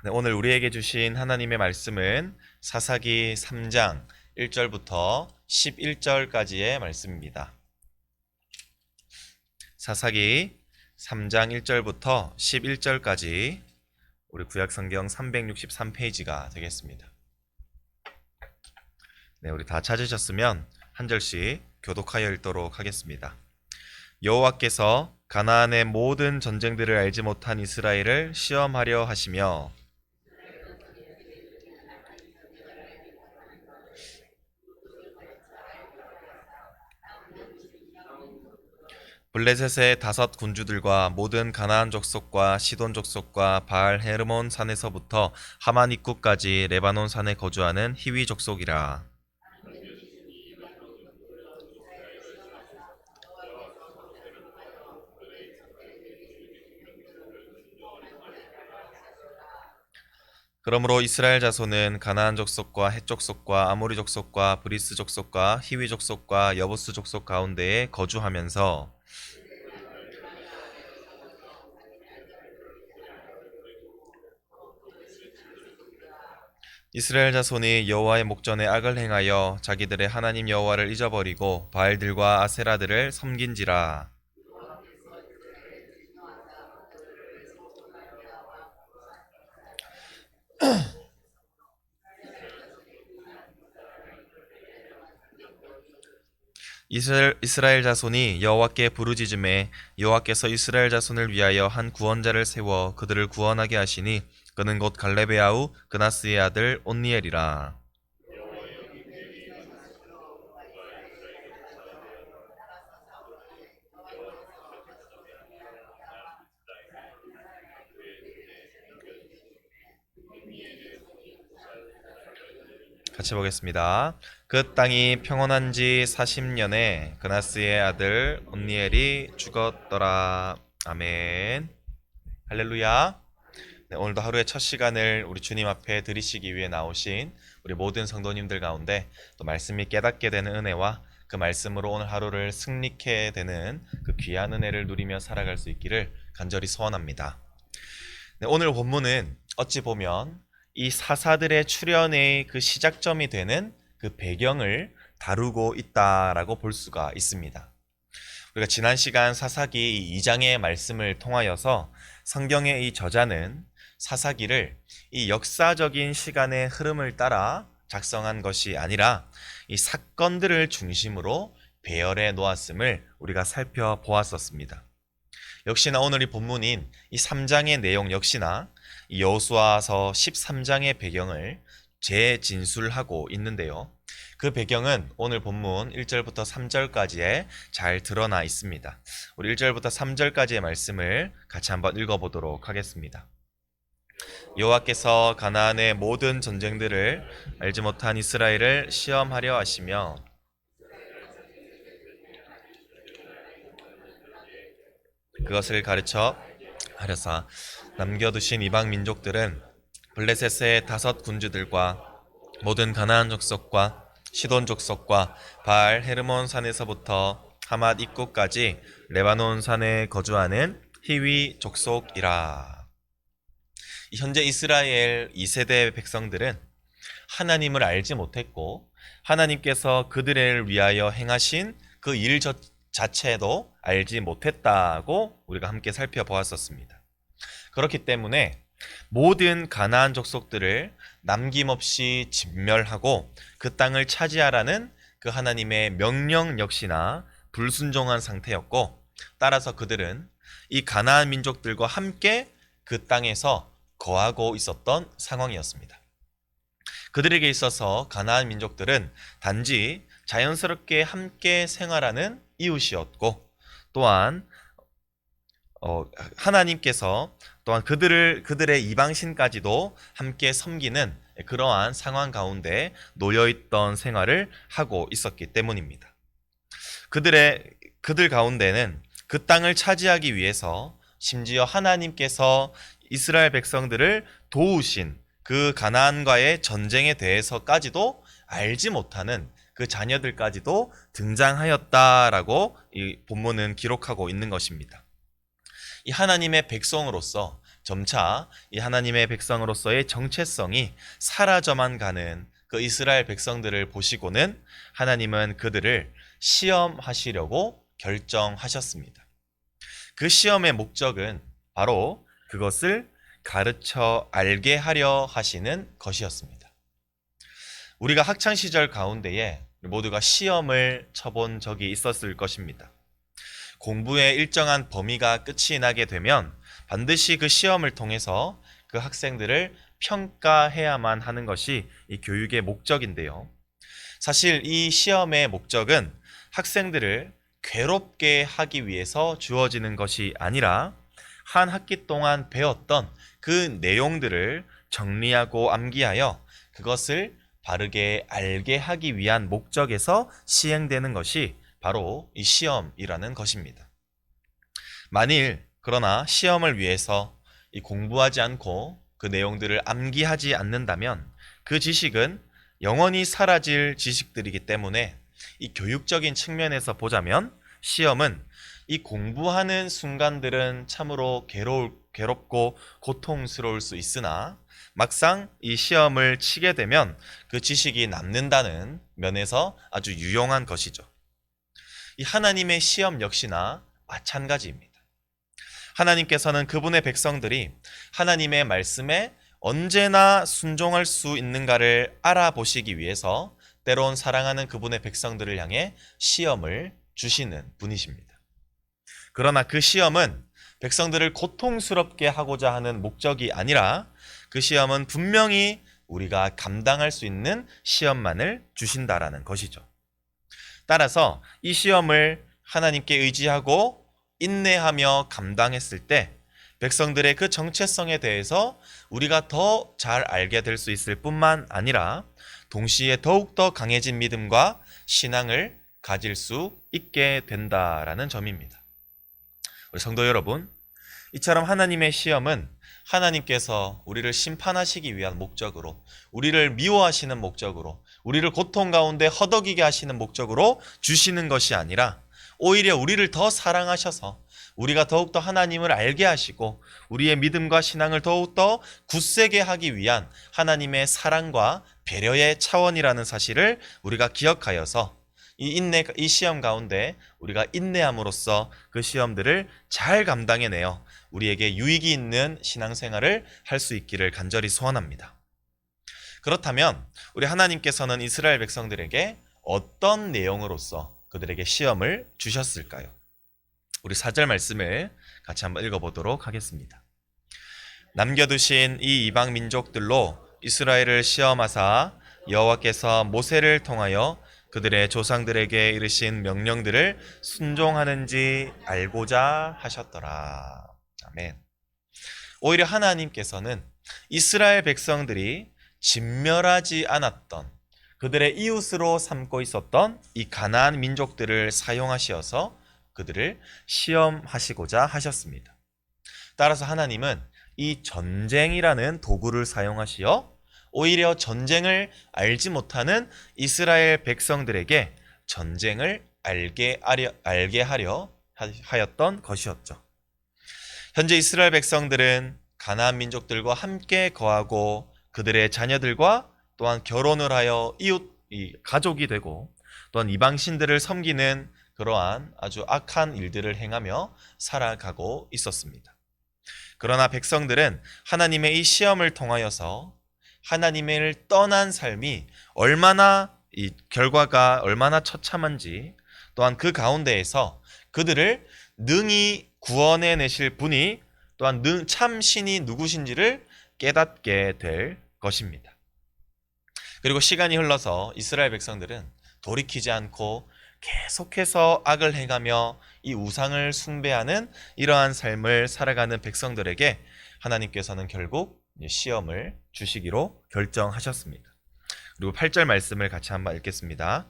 네, 오늘 우리에게 주신 하나님의 말씀은 사사기 3장 1절부터 11절까지의 말씀입니다. 사사기 3장 1절부터 11절까지 우리 구약성경 363페이지가 되겠습니다. 네, 우리 다 찾으셨으면 한 절씩 교독하여 읽도록 하겠습니다. 여호와께서 가나안의 모든 전쟁들을 알지 못한 이스라엘을 시험하려 하시며 블레셋의 5 군주들과 모든 가나안 족속과 시돈 족속과 바알 헤르몬 산에서부터 하만 입구까지 레바논 산에 거주하는 히위 족속이라. 그러므로 이스라엘 자손은 가나안 족속과 헷 족속과 아모리 족속과 브리스 족속과 히위 족속과 여부스 족속 가운데에 거주하면서 이스라엘 자손이 여호와의 목전에 악을 행하여 자기들의 하나님 여호와를 잊어버리고 바알들과 아세라들을 섬긴지라. 이스라엘 자손이 여호와께 부르짖음에 여호와께서 이스라엘 자손을 위하여 한 구원자를 세워 그들을 구원하게 하시니 그는 곧 갈렙의 아우 그나스의 아들 온니엘이라. 같이 보겠습니다. 그 땅이 평온한 지 40년에 그나스의 아들 온니엘이 죽었더라. 아멘. 할렐루야. 네, 오늘도 하루의 첫 시간을 우리 주님 앞에 드리시기 위해 나오신 우리 모든 성도님들 가운데 또 말씀이 깨닫게 되는 은혜와 그 말씀으로 오늘 하루를 승리케 되는 그 귀한 은혜를 누리며 살아갈 수 있기를 간절히 소원합니다. 네, 오늘 본문은 어찌 보면 이 사사들의 출현의 그 시작점이 되는 그 배경을 다루고 있다라고 볼 수가 있습니다. 우리가 지난 시간 사사기 2장의 말씀을 통하여서 성경의 이 저자는 사사기를 이 역사적인 시간의 흐름을 따라 작성한 것이 아니라 이 사건들을 중심으로 배열해 놓았음을 우리가 살펴보았었습니다. 역시나 오늘 이 본문인 이 3장의 내용 역시나 이 여호수아서 13장의 배경을 재진술하고 있는데요. 그 배경은 오늘 본문 1절부터 3절까지에 잘 드러나 있습니다. 우리 1절부터 3절까지의 말씀을 같이 한번 읽어보도록 하겠습니다. 여호와께서 가나안의 모든 전쟁들을 알지 못한 이스라엘을 시험하려 하시며 그것을 가르쳐 하려사 남겨두신 이방 민족들은 블레셋의 5 군주들과 모든 가나안 족속과 시돈 족속과 바알 헤르몬 산에서부터 하맛 입구까지 레바논 산에 거주하는 히위 족속이라. 현재 이스라엘 2세대 백성들은 하나님을 알지 못했고 하나님께서 그들을 위하여 행하신 그 일 자체도 알지 못했다고 우리가 함께 살펴보았었습니다. 그렇기 때문에 모든 가나안 족속들을 남김없이 진멸하고 그 땅을 차지하라는 그 하나님의 명령 역시나 불순종한 상태였고, 따라서 그들은 이 가나안 민족들과 함께 그 땅에서 거하고 있었던 상황이었습니다. 그들에게 있어서 가나안 민족들은 단지 자연스럽게 함께 생활하는 이웃이었고, 또한 하나님께서 또한 그들의 이방신까지도 함께 섬기는 그러한 상황 가운데 놓여있던 생활을 하고 있었기 때문입니다. 그들 가운데는 그 땅을 차지하기 위해서 심지어 하나님께서 이스라엘 백성들을 도우신 그 가나안과의 전쟁에 대해서까지도 알지 못하는 그 자녀들까지도 등장하였다라고 이 본문은 기록하고 있는 것입니다. 이 하나님의 백성으로서 점차 이 하나님의 백성으로서의 정체성이 사라져만 가는 그 이스라엘 백성들을 보시고는 하나님은 그들을 시험하시려고 결정하셨습니다. 그 시험의 목적은 바로 그것을 가르쳐 알게 하려 하시는 것이었습니다. 우리가 학창 시절 가운데에 모두가 시험을 쳐본 적이 있었을 것입니다. 공부의 일정한 범위가 끝이 나게 되면 반드시 그 시험을 통해서 그 학생들을 평가해야만 하는 것이 이 교육의 목적인데요. 사실 이 시험의 목적은 학생들을 괴롭게 하기 위해서 주어지는 것이 아니라 한 학기 동안 배웠던 그 내용들을 정리하고 암기하여 그것을 바르게 알게 하기 위한 목적에서 시행되는 것이 바로 이 시험이라는 것입니다. 만일 그러나 시험을 위해서 이 공부하지 않고 그 내용들을 암기하지 않는다면 그 지식은 영원히 사라질 지식들이기 때문에 이 교육적인 측면에서 보자면 시험은 이 공부하는 순간들은 참으로 괴롭고 고통스러울 수 있으나 막상 이 시험을 치게 되면 그 지식이 남는다는 면에서 아주 유용한 것이죠. 이 하나님의 시험 역시나 마찬가지입니다. 하나님께서는 그분의 백성들이 하나님의 말씀에 언제나 순종할 수 있는가를 알아보시기 위해서 때론 사랑하는 그분의 백성들을 향해 시험을 주시는 분이십니다. 그러나 그 시험은 백성들을 고통스럽게 하고자 하는 목적이 아니라 그 시험은 분명히 우리가 감당할 수 있는 시험만을 주신다라는 것이죠. 따라서 이 시험을 하나님께 의지하고 인내하며 감당했을 때 백성들의 그 정체성에 대해서 우리가 더 잘 알게 될 수 있을 뿐만 아니라 동시에 더욱더 강해진 믿음과 신앙을 가질 수 있게 된다라는 점입니다. 우리 성도 여러분, 이처럼 하나님의 시험은 하나님께서 우리를 심판하시기 위한 목적으로, 우리를 미워하시는 목적으로, 우리를 고통 가운데 허덕이게 하시는 목적으로 주시는 것이 아니라 오히려 우리를 더 사랑하셔서 우리가 더욱더 하나님을 알게 하시고 우리의 믿음과 신앙을 더욱더 굳세게 하기 위한 하나님의 사랑과 배려의 차원이라는 사실을 우리가 기억하여서 이 시험 가운데 우리가 인내함으로써 그 시험들을 잘 감당해내어 우리에게 유익이 있는 신앙생활을 할 수 있기를 간절히 소원합니다. 그렇다면 우리 하나님께서는 이스라엘 백성들에게 어떤 내용으로서 그들에게 시험을 주셨을까요? 우리 4절 말씀을 같이 한번 읽어보도록 하겠습니다. 남겨두신 이 이방 민족들로 이스라엘을 시험하사 여호와께서 모세를 통하여 그들의 조상들에게 이르신 명령들을 순종하는지 알고자 하셨더라. 아멘. 오히려 하나님께서는 이스라엘 백성들이 진멸하지 않았던 그들의 이웃으로 삼고 있었던 이 가나안 민족들을 사용하시어서 그들을 시험하시고자 하셨습니다. 따라서 하나님은 이 전쟁이라는 도구를 사용하시어 오히려 전쟁을 알지 못하는 이스라엘 백성들에게 전쟁을 알게 하려 하였던 것이었죠. 현재 이스라엘 백성들은 가나안 민족들과 함께 거하고 그들의 자녀들과 또한 결혼을 하여 가족이 되고 또한 이방신들을 섬기는 그러한 아주 악한 일들을 행하며 살아가고 있었습니다. 그러나 백성들은 하나님의 이 시험을 통하여서 하나님을 떠난 삶이 이 결과가 얼마나 처참한지 또한 그 가운데에서 그들을 능히 구원해 내실 분이 또한 참 신이 누구신지를 깨닫게 될 것입니다. 그리고 시간이 흘러서 이스라엘 백성들은 돌이키지 않고 계속해서 악을 행하며 이 우상을 숭배하는 이러한 삶을 살아가는 백성들에게 하나님께서는 결국 시험을 주시기로 결정하셨습니다. 그리고 8절 말씀을 같이 한번 읽겠습니다.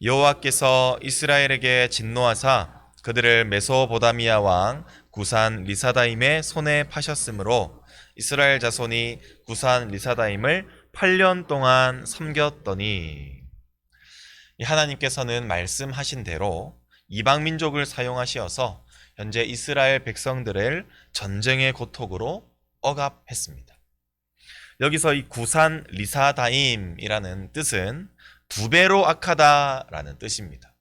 여호와께서 이스라엘에게 진노하사 그들을 메소보다미아 왕 구산 리사다임의 손에 파셨으므로 이스라엘 자손이 구산 리사다임을 8년 동안 섬겼더니 하나님께서는 말씀하신 대로 이방 민족을 사용하시어서 현재 이스라엘 백성들을 전쟁의 고통으로 억압했습니다. 여기서 이 구산 리사다임이라는 뜻은 두 배로 악하다라는 뜻입니다.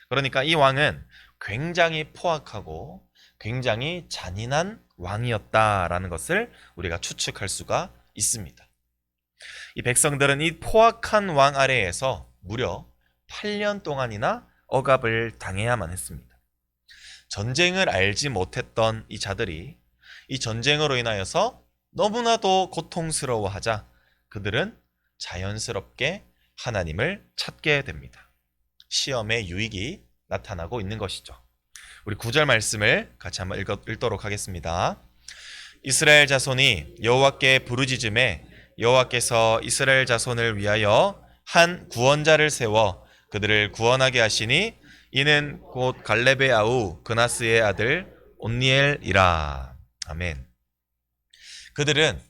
그러니까 이 왕은 굉장히 포악하고 굉장히 잔인한 왕이었다라는 것을 우리가 추측할 수가 있습니다. 이 백성들은 이 포악한 왕 아래에서 무려 8년 동안이나 억압을 당해야만 했습니다. 전쟁을 알지 못했던 이 자들이 이 전쟁으로 인하여서 너무나도 고통스러워하자 그들은 자연스럽게 하나님을 찾게 됩니다. 시험의 유익이 나타나고 있는 것이죠. 우리 9절 말씀을 같이 한번 읽도록 하겠습니다. 이스라엘 자손이 여호와께 부르짖음에 여호와께서 이스라엘 자손을 위하여 한 구원자를 세워 그들을 구원하게 하시니 이는 곧 갈렙의 아우 그나스의 아들 온니엘이라. 아멘. 그들은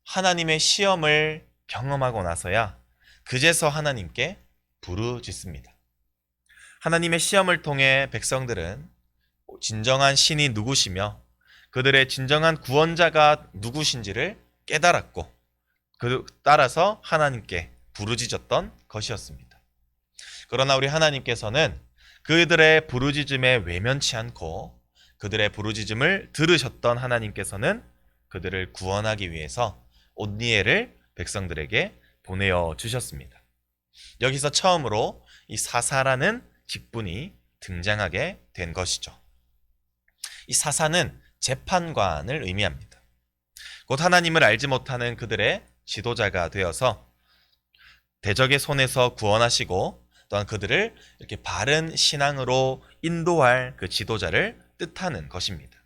하나님의 시험을 경험하고 나서야 그제서 하나님께 부르짖습니다. 하나님의 시험을 통해 백성들은 진정한 신이 누구시며 그들의 진정한 구원자가 누구신지를 깨달았고 따라서 하나님께 부르짖었던 것이었습니다. 그러나 우리 하나님께서는 그들의 부르짖음에 외면치 않고 그들의 부르짖음을 들으셨던 하나님께서는 그들을 구원하기 위해서 온니엘을 백성들에게 보내어 주셨습니다. 여기서 처음으로 이 사사라는 직분이 등장하게 된 것이죠. 이 사사는 재판관을 의미합니다. 곧 하나님을 알지 못하는 그들의 지도자가 되어서 대적의 손에서 구원하시고 또한 그들을 이렇게 바른 신앙으로 인도할 그 지도자를 뜻하는 것입니다.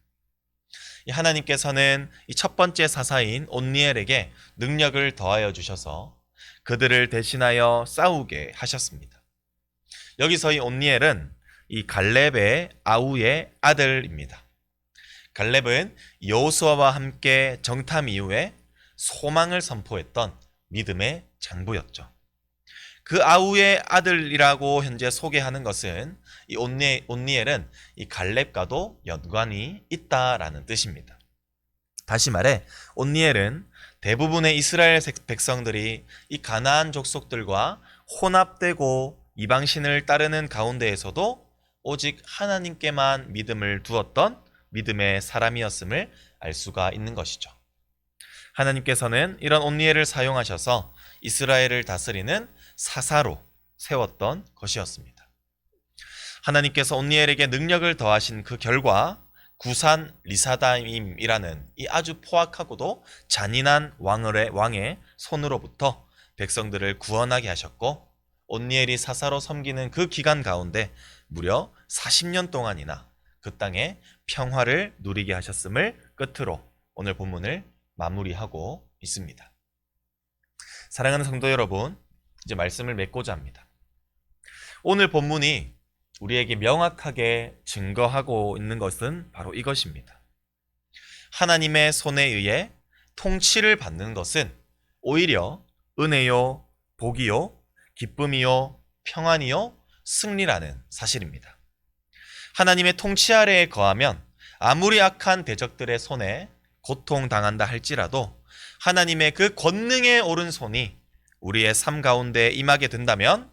하나님께서는 이 첫 번째 사사인 온니엘에게 능력을 더하여 주셔서 그들을 대신하여 싸우게 하셨습니다. 여기서 이 온니엘은 이 갈렙의 아우의 아들입니다. 갈렙은 여호수아와 함께 정탐 이후에 소망을 선포했던 믿음의 장부였죠. 그 아우의 아들이라고 현재 소개하는 것은 이 온니엘은 이 갈렙과도 연관이 있다라는 뜻입니다. 다시 말해 온니엘은 대부분의 이스라엘 백성들이 이 가나안 족속들과 혼합되고 이방신을 따르는 가운데에서도 오직 하나님께만 믿음을 두었던 믿음의 사람이었음을 알 수가 있는 것이죠. 하나님께서는 이런 온니엘을 사용하셔서 이스라엘을 다스리는 사사로 세웠던 것이었습니다. 하나님께서 온니엘에게 능력을 더하신 그 결과 구산 리사다임이라는 이 아주 포악하고도 잔인한 왕의 손으로부터 백성들을 구원하게 하셨고 온니엘이 사사로 섬기는 그 기간 가운데 무려 40년 동안이나 그 땅에 평화를 누리게 하셨음을 끝으로 오늘 본문을 마무리하고 있습니다. 사랑하는 성도 여러분, 이제 말씀을 맺고자 합니다. 오늘 본문이 우리에게 명확하게 증거하고 있는 것은 바로 이것입니다. 하나님의 손에 의해 통치를 받는 것은 오히려 은혜요, 복이요, 기쁨이요, 평안이요, 승리라는 사실입니다. 하나님의 통치 아래에 거하면 아무리 악한 대적들의 손에 고통당한다 할지라도 하나님의 그 권능에 오른 손이 우리의 삶 가운데 임하게 된다면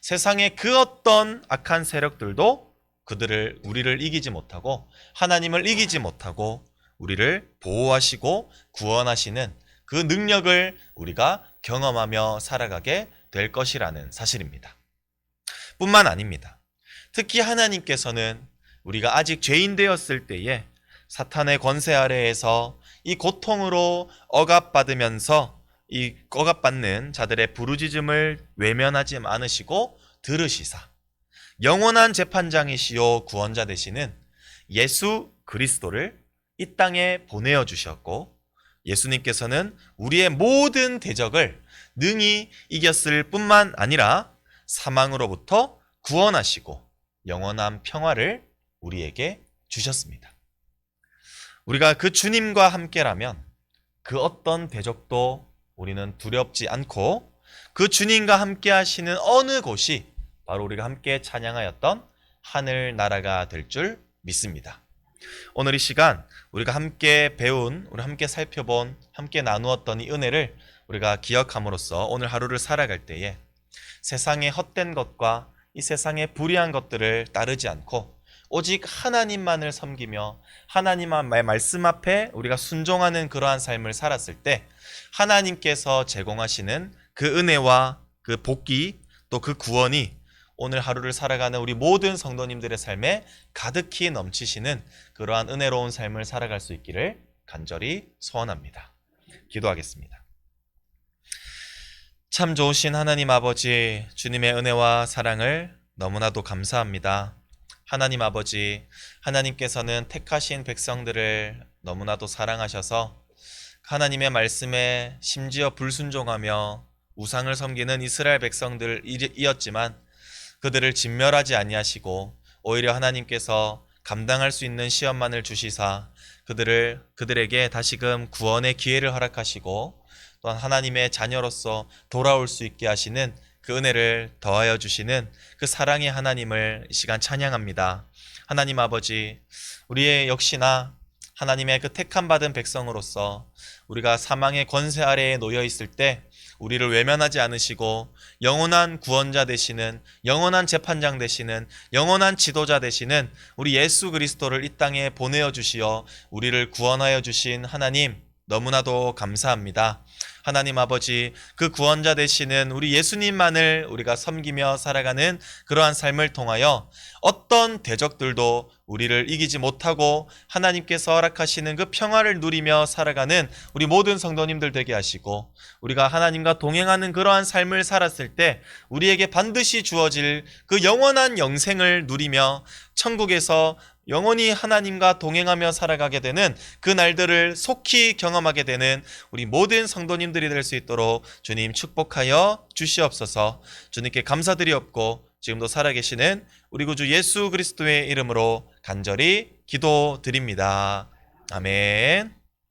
세상의 그 어떤 악한 세력들도 우리를 이기지 못하고 하나님을 이기지 못하고 우리를 보호하시고 구원하시는 그 능력을 우리가 경험하며 살아가게 될 것이라는 사실입니다. 뿐만 아닙니다. 특히 하나님께서는 우리가 아직 죄인 되었을 때에 사탄의 권세 아래에서 이 고통으로 억압받으면서 이 억압받는 자들의 부르짖음을 외면하지 않으시고 들으시사 영원한 재판장이시요 구원자 되시는 예수 그리스도를 이 땅에 보내어 주셨고 예수님께서는 우리의 모든 대적을 능히 이겼을 뿐만 아니라 사망으로부터 구원하시고 영원한 평화를 우리에게 주셨습니다. 우리가 그 주님과 함께라면 그 어떤 대적도 우리는 두렵지 않고 그 주님과 함께 하시는 어느 곳이 바로 우리가 함께 찬양하였던 하늘 나라가 될 줄 믿습니다. 오늘 이 시간 우리가 함께 배운, 우리 함께 살펴본, 함께 나누었던 이 은혜를 우리가 기억함으로써 오늘 하루를 살아갈 때에 세상의 헛된 것과 이 세상의 불의한 것들을 따르지 않고 오직 하나님만을 섬기며 하나님의 말씀 앞에 우리가 순종하는 그러한 삶을 살았을 때 하나님께서 제공하시는 그 은혜와 그 복기 또 그 구원이 오늘 하루를 살아가는 우리 모든 성도님들의 삶에 가득히 넘치시는 그러한 은혜로운 삶을 살아갈 수 있기를 간절히 소원합니다. 기도하겠습니다. 참 좋으신 하나님 아버지, 주님의 은혜와 사랑을 너무나도 감사합니다. 하나님 아버지, 하나님께서는 택하신 백성들을 너무나도 사랑하셔서 하나님의 말씀에 심지어 불순종하며 우상을 섬기는 이스라엘 백성들이었지만 그들을 진멸하지 아니하시고 오히려 하나님께서 감당할 수 있는 시험만을 주시사 그들에게 다시금 구원의 기회를 허락하시고 또한 하나님의 자녀로서 돌아올 수 있게 하시는 그 은혜를 더하여 주시는 그 사랑의 하나님을 이 시간 찬양합니다. 하나님 아버지, 우리의 역시나 하나님의 그 택함 받은 백성으로서 우리가 사망의 권세 아래에 놓여 있을 때 우리를 외면하지 않으시고 영원한 구원자 되시는, 영원한 재판장 되시는, 영원한 지도자 되시는 우리 예수 그리스도를 이 땅에 보내어 주시어 우리를 구원하여 주신 하나님, 너무나도 감사합니다. 하나님 아버지, 그 구원자 되시는 우리 예수님만을 우리가 섬기며 살아가는 그러한 삶을 통하여 어떤 대적들도 우리를 이기지 못하고 하나님께서 허락하시는 그 평화를 누리며 살아가는 우리 모든 성도님들 되게 하시고 우리가 하나님과 동행하는 그러한 삶을 살았을 때 우리에게 반드시 주어질 그 영원한 영생을 누리며 천국에서 영원히 하나님과 동행하며 살아가게 되는 그 날들을 속히 경험하게 되는 우리 모든 성도님들이 될 수 있도록 주님 축복하여 주시옵소서. 주님께 감사드리옵고 지금도 살아계시는 우리 구주 예수 그리스도의 이름으로 간절히 기도드립니다. 아멘.